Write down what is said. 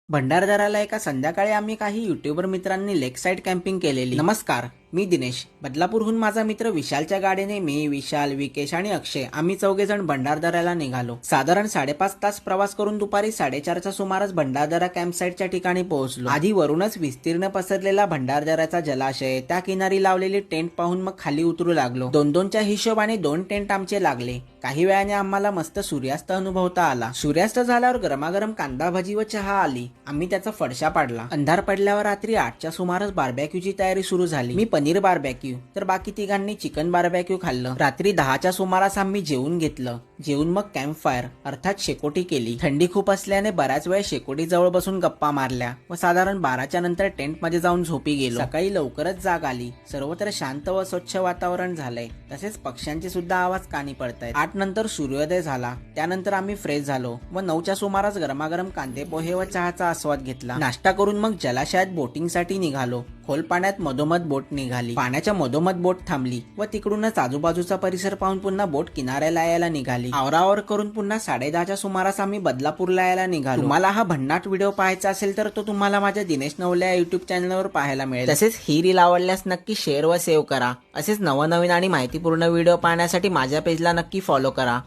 भंडारदऱ्याला एका संध्याकाळी आम्ही काही युट्यूबर मित्रांनी लेक साइड कॅम्पिंग केलेली। नमस्कार, मी दिनेश। बदलापूरहून माझा मित्र विशालच्या गाडीने मी, विशाल, विकेश आणि अक्षय आम्ही चौघेजण भंडारदऱ्याला निघालो। साधारण 5.5 तास प्रवास करून दुपारी 4:30च्या सुमारास भंडारदरा कॅम्पसाइटच्या ठिकाणी पोहोचलो। आधी वरूनच विस्तीर्ण पसरलेला भंडारदऱ्याचा जलाशय, त्या किनारी लावलेली टेंट पाहून मग खाली उतरू लागलो। 2-2च्या हिशोबाने 2 टेंट आमचे लागले। काही वेळाने आम्हाला मस्त सूर्यास्त अनुभवता आला। सूर्यास्त झाल्यावर गरमागरम कांदा भजी व चहा आली। आम्ही त्याचा फडशा पाडला। अंधार पडल्यावर रात्री 8च्या सुमारास बार्बेक्यूची तयारी सुरू झाली। मी पनीर बार्बेक्यू तर बाकी तिघांनी चिकन बार्बेक्यू खाल्लं। रात्री 10च्या सुमारास आम्ही जेवून घेतलं। जेवून मग कॅम्प फायर अर्थात शेकोटी केली। थंडी खूप असल्याने बऱ्याच वेळ शेकोटी जवळ बसून गप्पा मारल्या व साधारण 12च्या नंतर टेंट मध्ये जाऊन झोपी गेलो। सकाळी लवकरच जाग आली। सर्वत्र शांत व स्वच्छ वातावरण झालंय। तसेच पक्ष्यांचे सुद्धा आवाज कानी पडतायत। 8 नंतर सूर्योदय झाला। त्यानंतर आम्ही फ्रेश झालो व 9च्या सुमारास गरमागरम कांदे पोहे व चहाचा आस्वाद घेतला। नाश्ता करून मग जलाशयात बोटिंग साठी निघालो। खोल पाण्यात मधोमध बोट निघाली। पाण्याच्या मधोमध बोट थांबली व तिकडूनच आजूबाजूचा परिसर पाहून पुन्हा बोट किनाऱ्याला यायला निघाली। आवरावर करून पुन्हा 10:30च्या सुमारास आम्ही बदलापूरला यायला निघालो। तुम्हाला हा भन्नाट व्हिडिओ पाहायचा असेल तर तो तुम्हाला माझ्या दिनेश नवले या युट्यूब चॅनलवर पाहायला मिळेल। तसेच ही रील आवडल्यास नक्की शेअर व सेव्ह करा। असेच नवनवीन आणि माहितीपूर्ण व्हिडिओ पाहण्यासाठी माझ्या पेजला नक्की फॉलो करा।